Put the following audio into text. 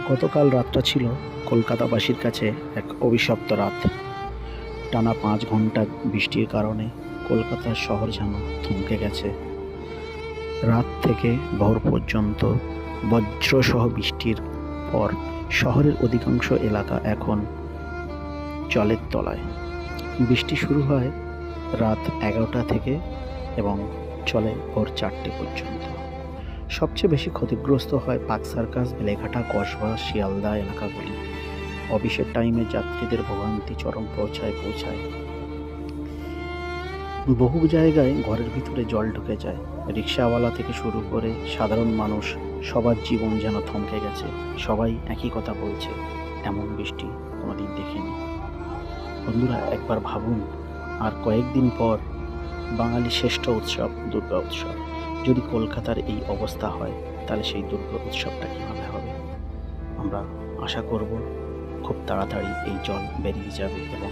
গতকাল রাতটা ছিল কলকাতাবাসীর কাছে এক অভিশপ্ত রাত। টানা 5 ঘন্টা বৃষ্টির কারণে কলকাতার শহর যেন থমকে গেছে। রাত থেকে ভোর পর্যন্ত বজ্রসহ বৃষ্টির পর শহরের অধিকাংশ এলাকা এখন জলের তলায়। বৃষ্টি শুরু হয় রাত 11টা থেকে এবং চলে ভোর 4টে পর্যন্ত। সবচেয়ে বেশি ক্ষতিগ্রস্ত হয় পার্ক সার্কাস, বেলেঘাটা, কসবা, শিয়ালদা এলাকাগুলি। অফিসের টাইমে যাত্রীদের ভোগান্তি চরম পৌঁছায়। বহু জায়গায় ঘরের ভিতরে জল ঢুকে যায়। রিক্সাওয়ালা থেকে শুরু করে সাধারণ মানুষ, সবার জীবন যেন থমকে গেছে। সবাই একই কথা বলছে, এমন বৃষ্টি কোনোদিন দেখিনি। বন্ধুরা, একবার ভাবুন, আর কয়েকদিন পর বাঙালির শ্রেষ্ঠ উৎসব দুর্গা উৎসব। যদি কলকাতার এই অবস্থা হয়, তাহলে সেই দুর্গা উৎসবটা কীভাবে হবে? আমরা আশা করব খুব তাড়াতাড়ি এই জল বেরিয়ে যাবে এবং